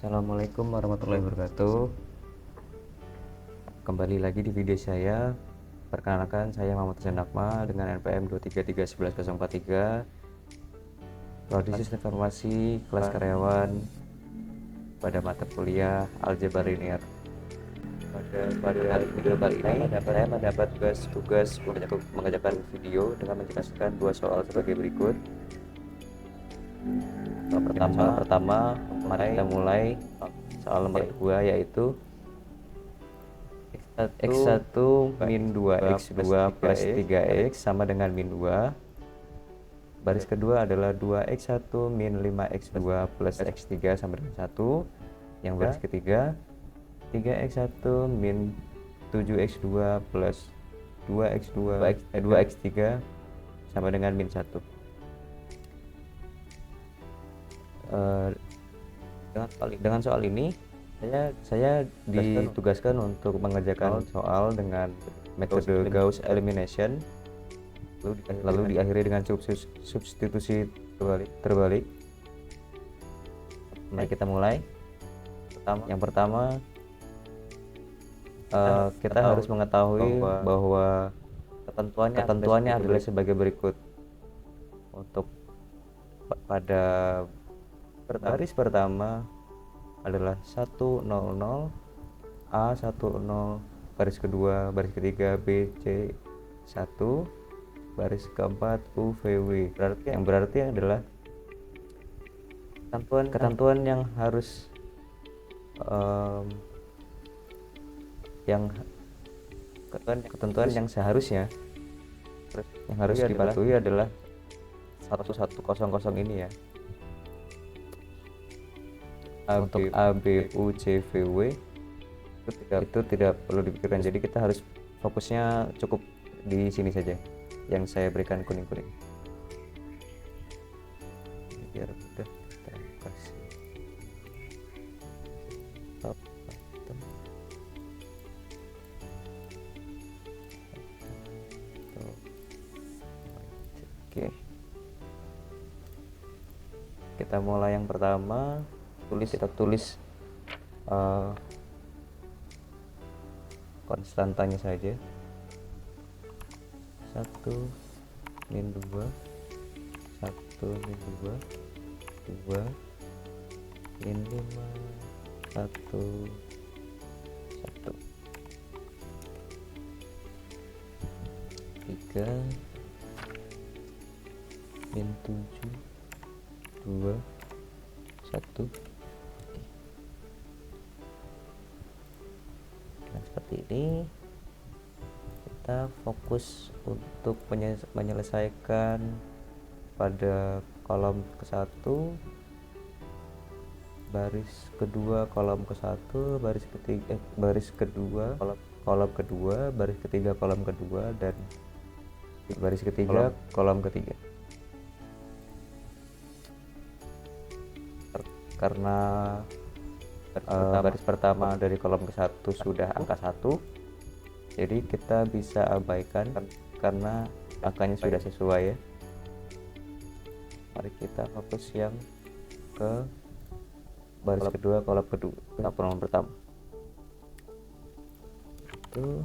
Assalamualaikum warahmatullahi wabarakatuh. Kembali lagi di video saya. Perkenalkan, saya Muhammad Hasan Akmal dengan NPM 2331143, Prodi Sistem Informasi, kelas karyawan pada mata kuliah Aljabar Linear. Pada video kali ini saya mendapat tugas untuk mengerjakan video dengan menjelaskan dua soal sebagai berikut. Soal pertama, mari kita mulai. Soal nomor 2 yaitu X1 min 2 X2 plus 3X sama dengan min 2. Baris kedua adalah 2X1 min 5X2 plus X3 sama dengan 1. Yang baris ketiga 3X1 min 7X2 plus 2X3 sama dengan min 1. Dengan soal ini saya ditugaskan untuk mengerjakan soal dengan metode Gauss elimination, lalu diakhiri dengan substitusi terbalik. Mari kita mulai. Yang pertama, kita harus mengetahui bahwa ketentuannya adalah sebagai berikut. Untuk pada baris pertama adalah 100 A10, baris kedua, baris ketiga BC1, baris keempat UVW. Yang berarti adalah ketentuan yang harus ketentuan yang seharusnya yang harus dipatuhi adalah 1100 ini ya. Untuk A, B, U, C, V, W itu tidak perlu dipikirkan. Jadi kita harus fokusnya cukup di sini saja yang saya berikan kuning-kuning biar mudah. Kita kasih top button. Oke, kita mulai. Yang pertama, kita tulis konstantanya saja. 1 min 2, 1 min 2, 2 min 5, 1, 1, 3 min 7, 2, 1. Seperti ini kita fokus untuk menyelesaikan pada kolom ke-1, baris kedua, kolom ke-1, baris ketiga, baris kedua, kolom kedua, baris ketiga, kolom kedua, dan baris ketiga, kolom ketiga. Karena baris pertama dari kolom ke-1 sudah angka 1, jadi kita bisa abaikan karena angkanya sudah sesuai ya. Mari kita fokus yang ke baris kedua, kolom kedua, kolom pertama. Itu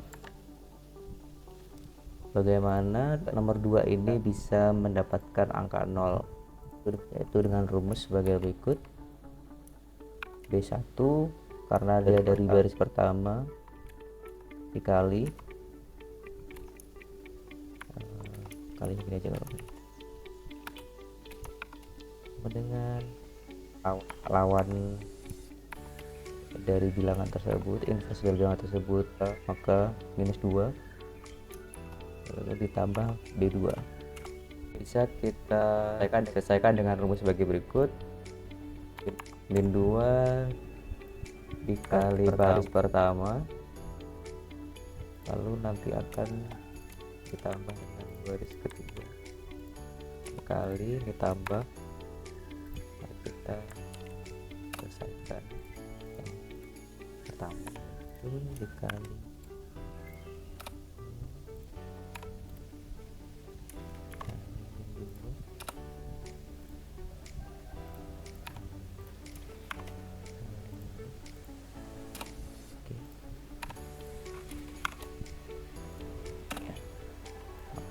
bagaimana nomor 2 ini bisa mendapatkan angka 0, yaitu dengan rumus sebagai berikut. B1 karena dia dari baris pertama dikali kali ini aja dengan lawan dari bilangan tersebut, inverse dari bilangan tersebut, maka minus 2 lalu ditambah B2. Bisa kita selesaikan dengan rumus sebagai berikut. Min 2 dikali baris pertama, lalu nanti akan ditambah dengan baris ketiga, dikali ditambah. Mari kita selesaikan yang pertama, itu dikali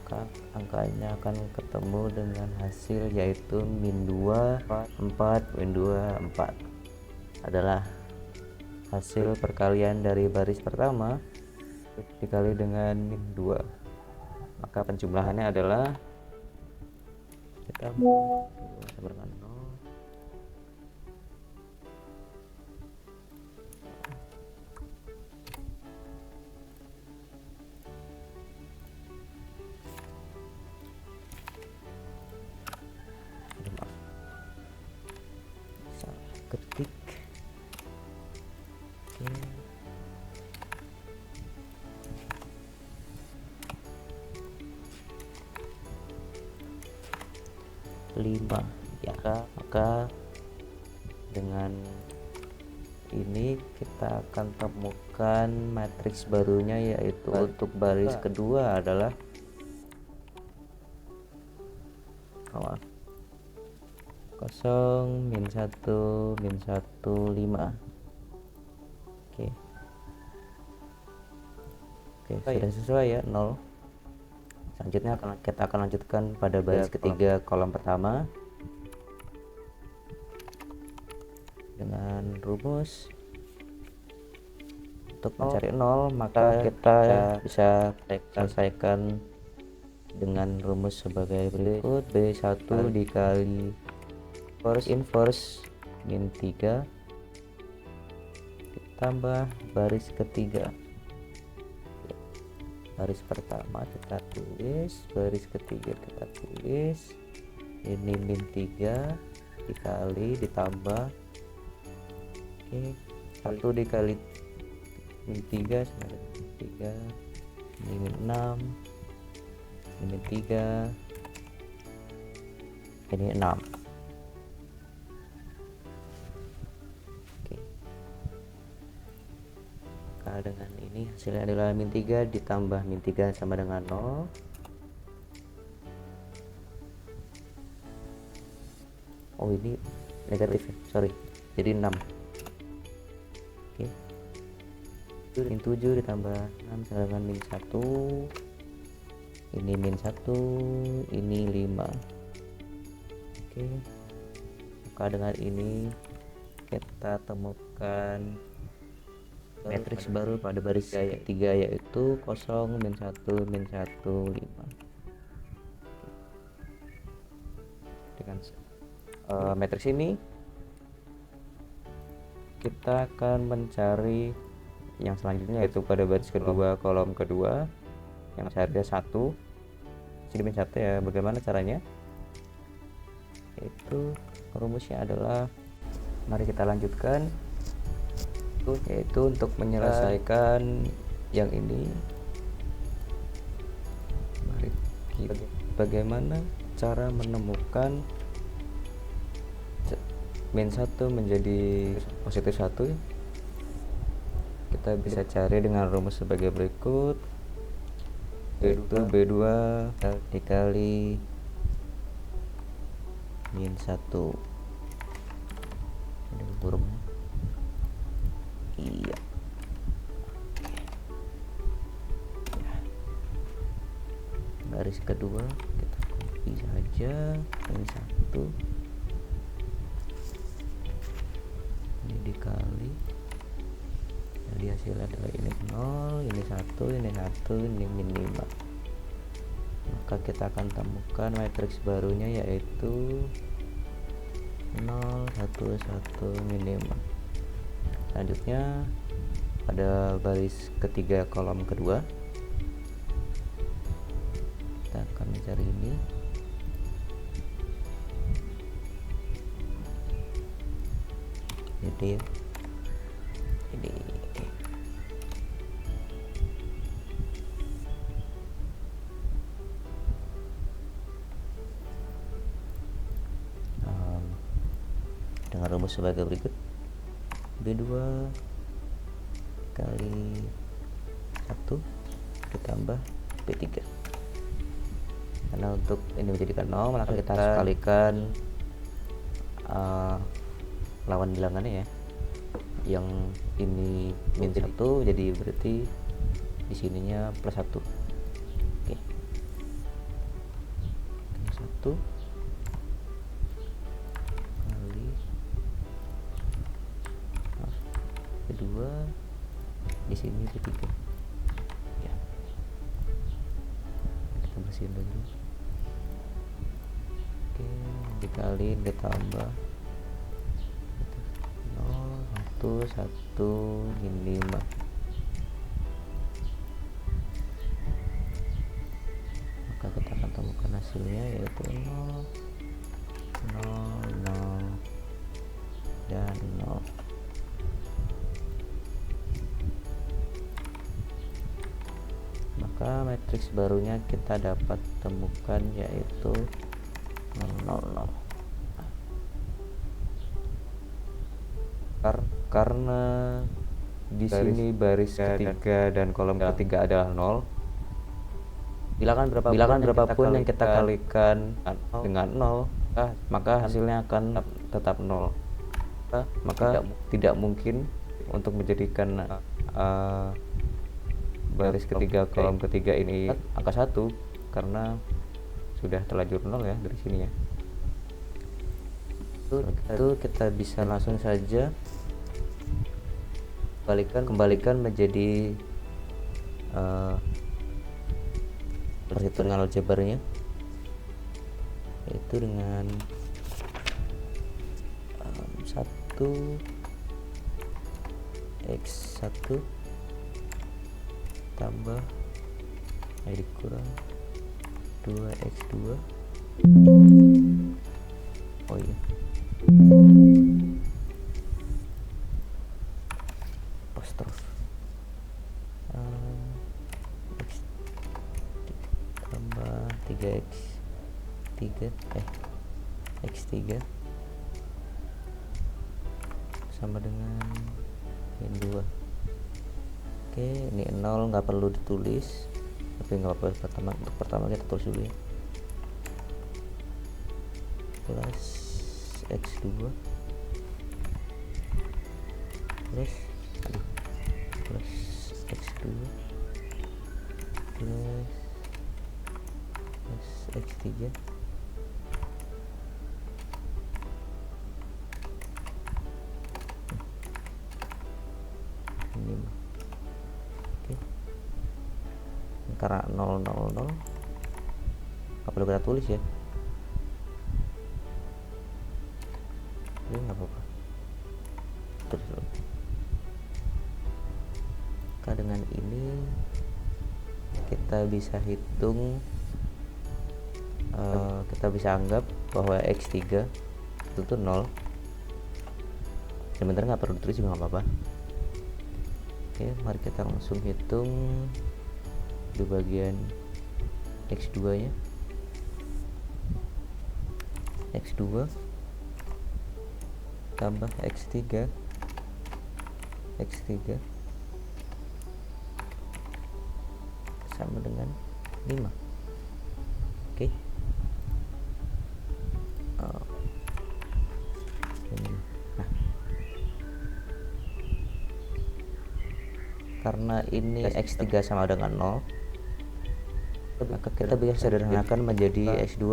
maka angkanya akan ketemu dengan hasil yaitu min 2 4 min 2 4 adalah hasil perkalian dari baris pertama dikali dengan min 2, maka penjumlahannya adalah kita sama dengan 0 salah ketik. Oke. Lima ya, maka dengan ini kita akan temukan matriks barunya, yaitu untuk baris kedua adalah 0 min 1 min 1 5. Oke, sudah sesuai ya 0. Selanjutnya kita akan lanjutkan pada baris ketiga kolom pertama dengan rumus untuk mencari 0, maka kita bisa selesaikan dengan rumus sebagai berikut: B1 dikali inverse min 3 ditambah baris ketiga. Baris pertama kita tulis, baris ketiga kita tulis, ini min 3 dikali ditambah 1 dikali min 3 sama dengan min 3, ini min 6, ini min 3, ini 6. Dengan ini hasilnya adalah min 3 ditambah min 3 sama dengan 0. Oh, ini negatif ya, sorry, jadi 6. Oke, min 7 ditambah 6 sama dengan min 1, ini min 1, ini 5. Oke, maka dengan ini kita temukan matriks baru pada baris ketiga, yaitu 0 min 1 min 1 5. Dengan matriks ini kita akan mencari yang selanjutnya, yaitu pada baris kedua kolom kedua yang seharga 1. Sini min 1 ya. Bagaimana caranya? Itu rumusnya adalah, mari kita lanjutkan, yaitu untuk menyelesaikan yang ini. Mari kita bagaimana cara menemukan min 1 menjadi positif 1. Kita bisa cari dengan rumus sebagai berikut, yaitu B2 dikali min 1. Ini burungnya. Iya. Baris kedua kita copy saja, ini 1, ini dikali, jadi hasilnya adalah ini 0, ini 1, ini 1, ini min 5. Maka kita akan temukan matriks barunya, yaitu 0 1 1 min 5. Selanjutnya pada baris ketiga kolom kedua kita akan mencari ini, jadi ini dengan rumus sebagai berikut: B2 kali 1 ditambah B3. Karena untuk ini menjadikan 0, maka kita harus kalikan lawan bilangannya ya. Yang ini min 1, jadi berarti di sininya plus 1. Oke. kali V2 di sini V3 ya. Kita bersihin dulu. Oke, dikali ditambah 0 1 1 ini 5. Maka kita akan temukan hasilnya yaitu 0 0 0 dan 0. Maka matriks barunya kita dapat temukan yaitu 0 0 0. Karena di sini baris ketiga dan kolom ketiga adalah 0, bilangan berapapun yang kita kalikan dengan 0, maka hasilnya akan tetap 0. Maka tidak mungkin untuk menjadikan baris ketiga kolom ketiga ini angka 1, karena sudah terlanjur 0 ya dari sini ya. Itu kita bisa langsung saja kembalikan menjadi perhitungan aljabarnya, yaitu dengan 1 x1 tambah dikurang 2x2. Oh iya, terus x tambah 3x3 x3 sama dengan min 2. Oke, ini 0 nggak perlu ditulis, tapi nggak apa-apa, pertama kita tulis dulu ya, plus x2 plus x2 plus x3 ini. Oke, karena 0 0 0 nggak perlu kita tulis ya, ini nggak apa-apa, terus dulu. Maka dengan ini kita bisa hitung, kita bisa anggap bahwa x3 itu tuh 0. Sebenarnya nggak perlu ditulis juga nggak apa-apa. Oke, mari kita langsung hitung di bagian x2 nya. x2 tambah x3 sama dengan 5. Oke. Nah, karena ini x3 sama dengan 0, maka kita bisa sederhanakan menjadi x2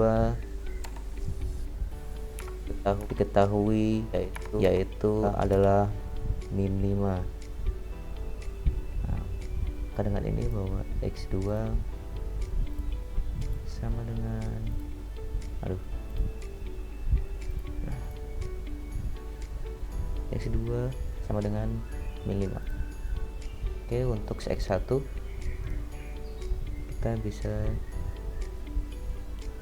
diketahui yaitu adalah min 5. Maka dengan ini bahwa x2 sama dengan x2 sama dengan min 5. Oke, untuk x1 kita bisa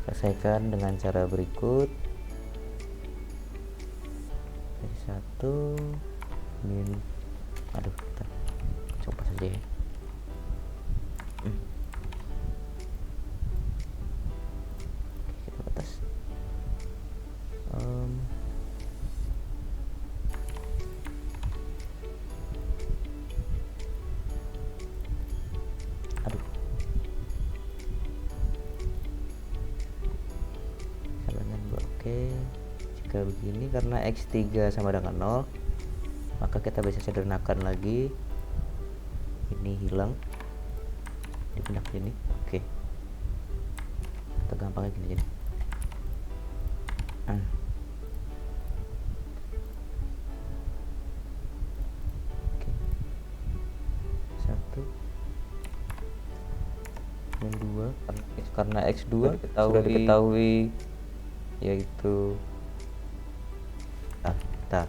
selesaikan dengan cara berikut. x1 min kita coba saja ya. Kita batas Oke, jika begini karena x3 sama dengan 0, maka kita bisa sederhanakan lagi, ini hilang, dipindah ke sini. Oke, kita gampangnya gini. Nah, oke. 1 min 2 karena X2 sudah diketahui yaitu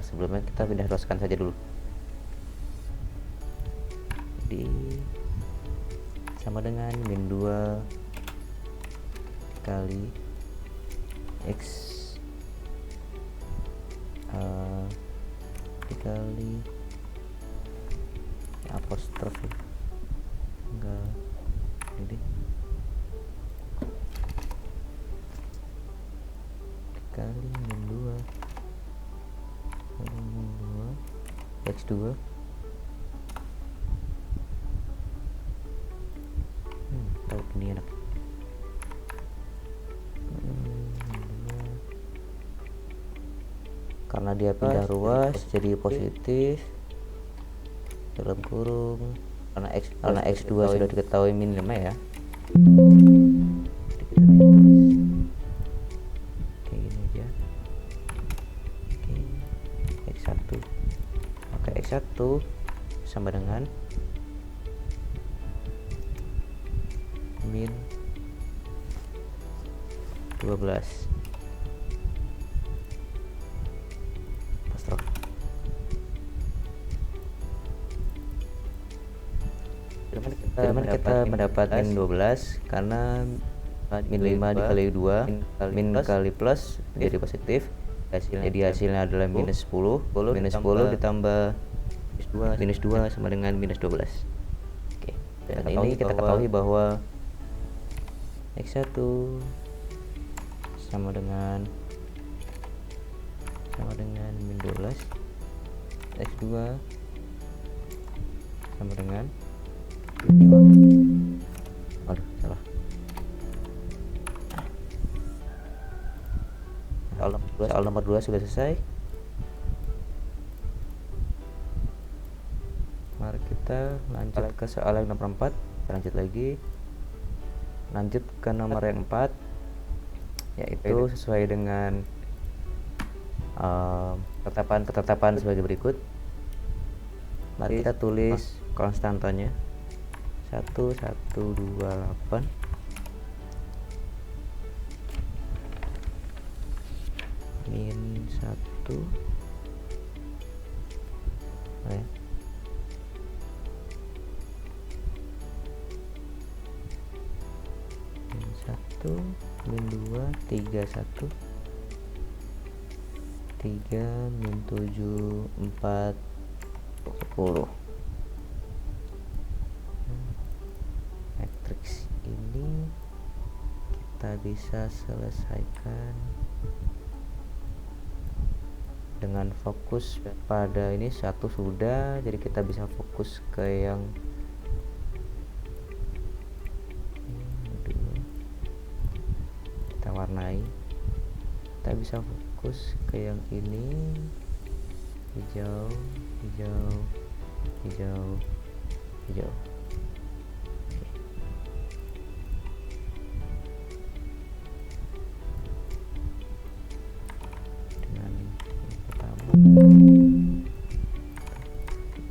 sebelumnya kita pindah ruaskan saja dulu. Jadi sama dengan min 2 kali X dikali apostrofi enggak ini dikali min 2 kali min 2 X2 tahu ini enak. Karena dia pindah ruas jadi positif dalam kurung, karena X2 sudah diketahui min 5 ya. Jadi kita tulis kayak gini aja. Oke, X1 maka X1 sama dengan min 12 Bagaimana kita mendapat min 12 karena min 5 dikali 2 min kali plus menjadi positif, jadi hasilnya adalah minus 10 ditambah minus 2 sama dengan minus 12. Oke, dan ini kita ketahui bahwa X1 sama dengan min 12, X2 sama dengan aduh salah. Soal nomor 2 sudah selesai. Mari kita lanjut ke soal yang nomor 4. Lanjut lagi, lanjut ke nomor yang 4, yaitu sesuai dengan ketetapan sebagai berikut. Mari kita tulis konstantanya 1128 min 1 min 1 min 2 31 3 min 7 4 10. Matriks ini kita bisa selesaikan dengan fokus pada ini. Satu sudah, jadi kita bisa fokus ke yang dua, kita warnai. Kita bisa fokus ke yang ini, hijau hijau hijau hijau.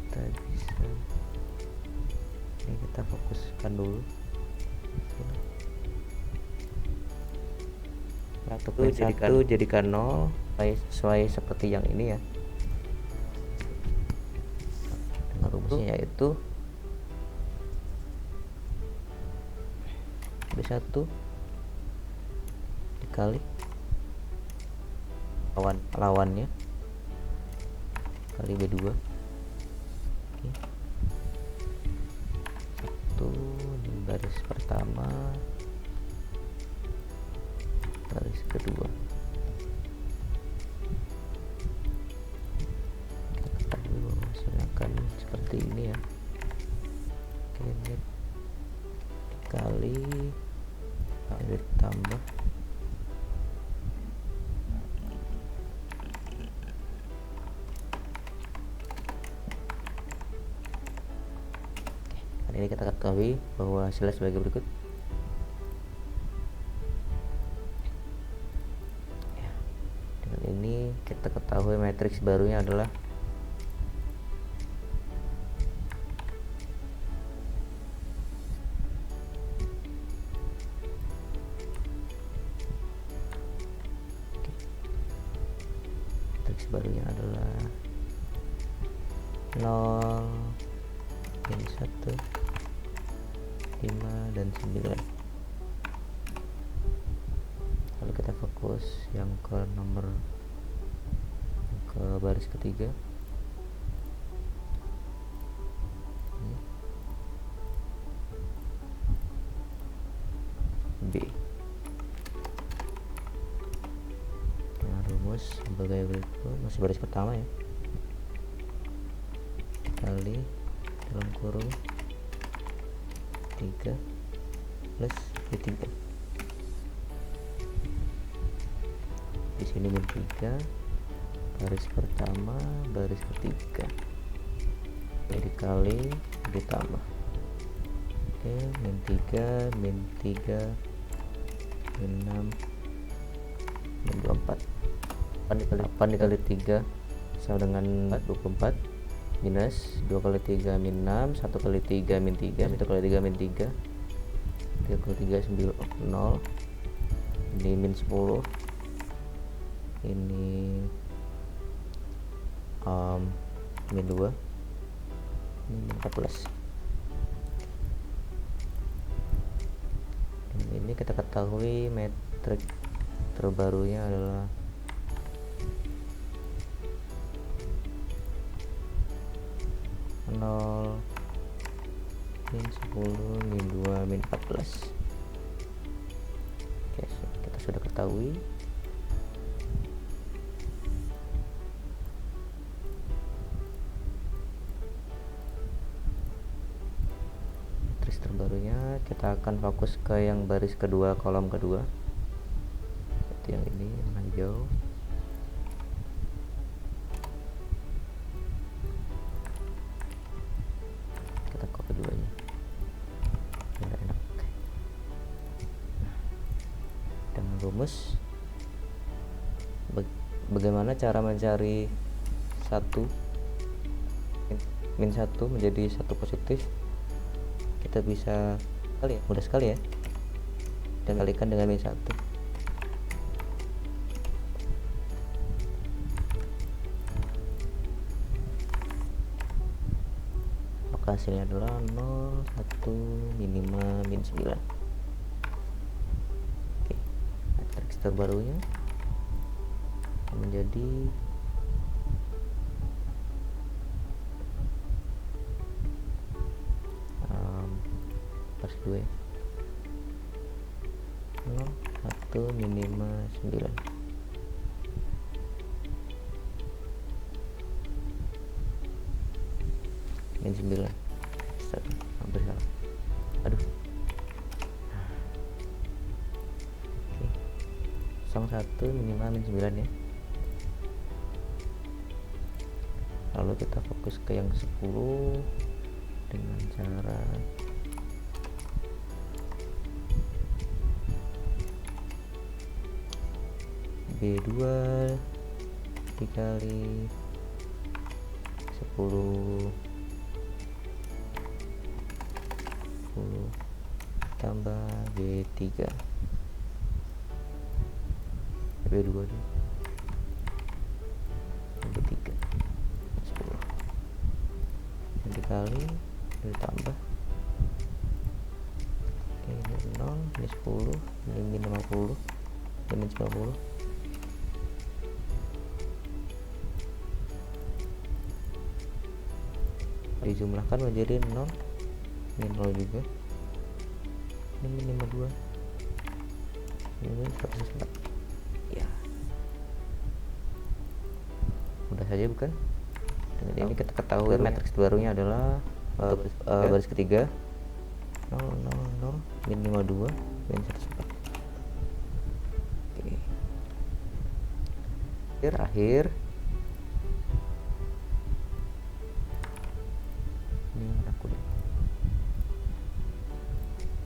Kita bisa ini, kita fokuskan dulu satu jadikan 0 sesuai seperti yang ini ya, dengan rumusnya yaitu B1 dikali lawannya kali B2. Oke. 1 di baris pertama, baris kedua. Kita ketahui bahwa hasilnya akan seperti ini ya. Oke, ini dikali ditambah ini. Kita ketahui bahwa hasilnya sebagai berikut. matriks barunya adalah barunya adalah 0, min 1, 5, dan 9. Lalu kita fokus yang ke baris ketiga. B. Sebagai berikut, masih baris pertama ya, kali dalam kurung 3 plus B3. Di sini min 3, baris pertama, baris ketiga, dikali ditambah. Oke, min 3, min 6, min 24. 8 dikali 3 sama dengan 24, minus 2 kali 3 min 6, 1 kali 3 min 3, 1 kali 3 min 3, 3 kali 3 9, 0, ini min 10, ini min 2, ini min 14. Dan ini kita ketahui metrik terbarunya adalah 0, min 10, min 2, min 14. Oke, kita sudah ketahui. Matriks terbarunya kita akan fokus ke yang baris kedua, kolom kedua, yaitu yang ini, yang hijau. Keduanya biar enak. Dengan rumus bagaimana cara mencari min 1 menjadi 1 positif, kita bisa mudah sekali ya, dan kalikan dengan min 1. Hasilnya adalah 0, 1, min 5, min 9. Oke, matriks terbarunya menjadi pas 2 ya. 0, 1, min 5, 9. Min 9. Hampir salah. Aduh. Oke. 1 min 5 min 9 ya. Lalu kita fokus ke yang 10 dengan cara B2 dikali 10 tambah B3, B2 dulu, B3 10 dikali ditambah. Oke, ini 0, ini 10, ini min 50, ini min 90. Dijumlahkan menjadi 0, min 0 juga, ini min 52, ini min 104. Ya, mudah saja bukan? Dengan ini kita ketahui matriks barunya adalah baris ketiga 0, 0, 0, min 52, min 104. Oke, terakhir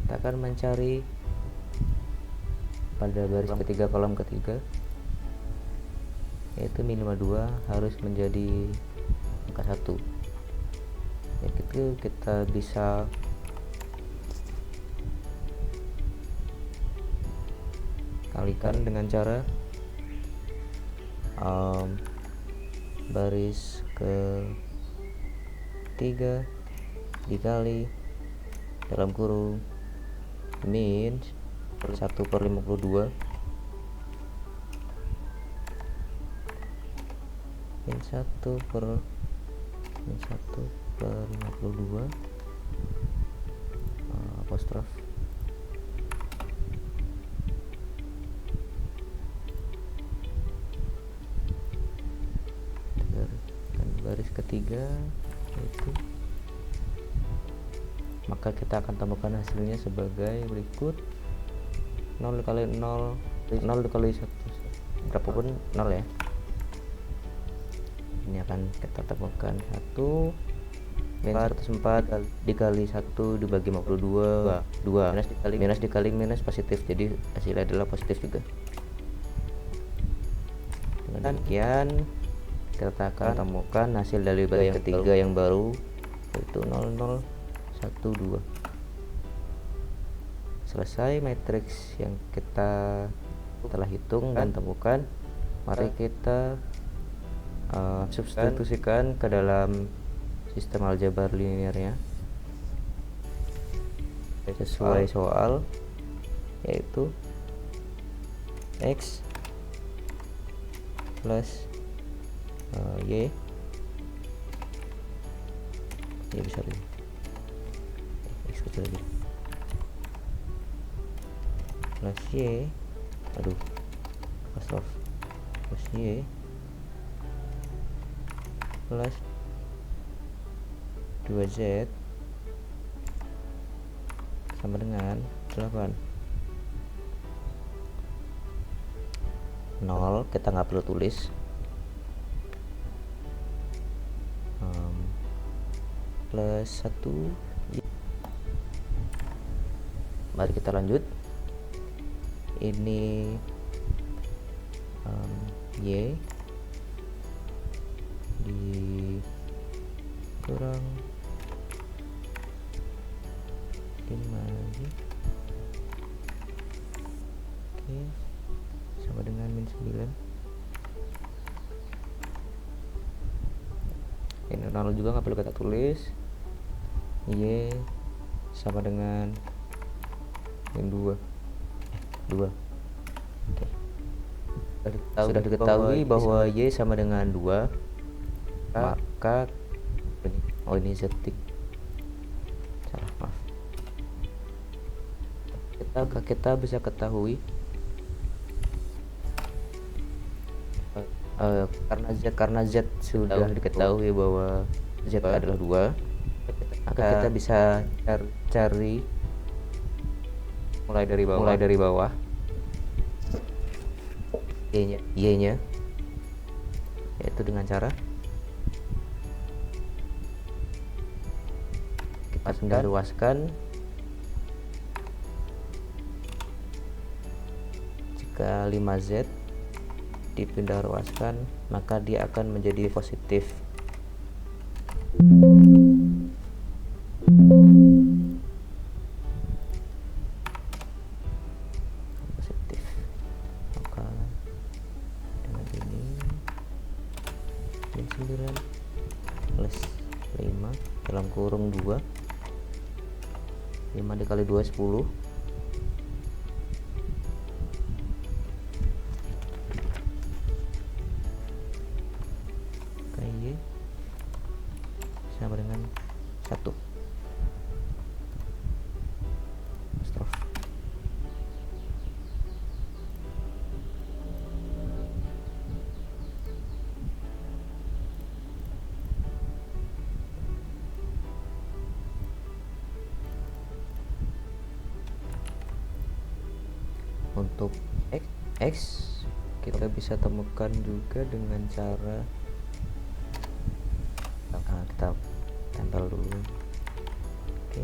kita akan mencari pada baris ketiga, kolom ketiga, yaitu minimal 2 harus menjadi angka 1. Ya, gitu kita bisa kalikan dengan cara baris ke-3 dikali dalam kurung min 1/52 min 1/52 apostrof dan baris ketiga itu, maka kita akan temukan hasilnya sebagai berikut. 0 dikali 0 dikali 1 berapapun 0 ya. Ini akan kita temukan 1 min 104 dikali 1 dibagi 52 2 minus dikali minus positif, jadi hasilnya adalah positif juga. Dengan demikian kita akan temukan hasil dari baris ketiga yang baru, yaitu 0012. Selesai matriks yang kita telah hitung dan temukan, mari kita substitusikan ke dalam sistem aljabar linearnya sesuai soal, yaitu x plus y besar ini, x kecil lagi, plus y plus y plus 2z sama dengan 8. 0 kita nggak perlu tulis, plus 1. Mari kita lanjut. Ini y dikurang 5 lagi, oke, sama dengan min 9. Ini 0 juga nggak perlu kita tulis. Y sama dengan min 2. Oke. Sudah diketahui bahwa y sama dengan 2, maka ini zetik, salah, maaf. Kita bisa ketahui karena z sudah diketahui bahwa z adalah 2, maka kita bisa cari mulai dari bawah y-nya, yaitu dengan cara kita pindah luaskan. Jika 5z dipindah ruaskan, maka dia akan menjadi positif. Maka dengan ini min 9 plus 5 dalam kurung 2, 5 dikali 2 10. KY sama dengan 1. Strof. Untuk x kita bisa temukan juga dengan cara kita tempel dulu. Oke.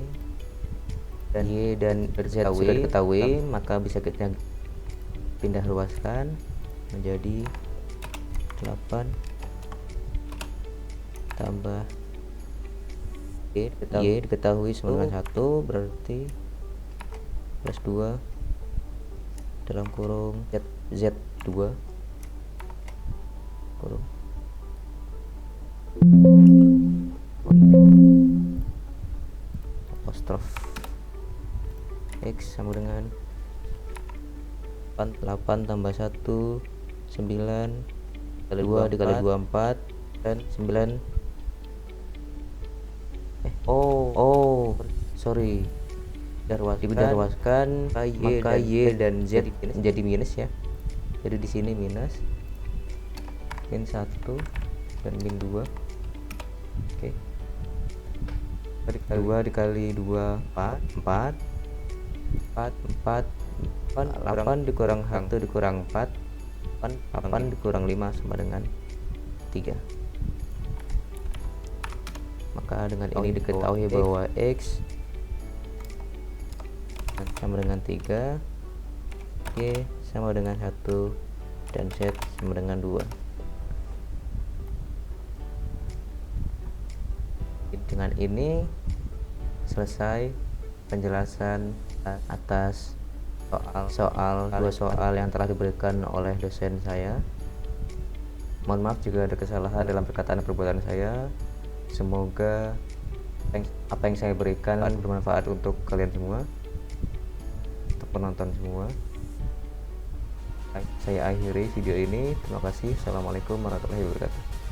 Dan y dan z sudah diketahui, maka bisa kita pindah luaskan menjadi 8 tambah Y diketahui sama dengan 1, berarti plus 2 dalam kurung Z2 kurung apostrof X sama dengan 8 tambah 1 9 2 dikali 2 4 dan 9 sorry, didarwaskan maka Y dan Z menjadi minus ya. Jadi di sini minus min 1 dan min 2. Oke. 2 dikali 2 4 8 dikurang 1 dikurang 4 8 dikurang 5 sama dengan 3. Maka dengan ini diketahui bahwa X sama dengan 3, Y sama dengan 1, dan Z sama dengan 2. Dengan ini selesai penjelasan atas dua soal yang telah diberikan oleh dosen saya. Mohon maaf jika ada kesalahan dalam perkataan dan perbuatan saya. Semoga apa yang saya berikan bermanfaat untuk kalian semua, untuk penonton semua. Saya akhiri video ini. Terima kasih. Assalamualaikum warahmatullahi wabarakatuh.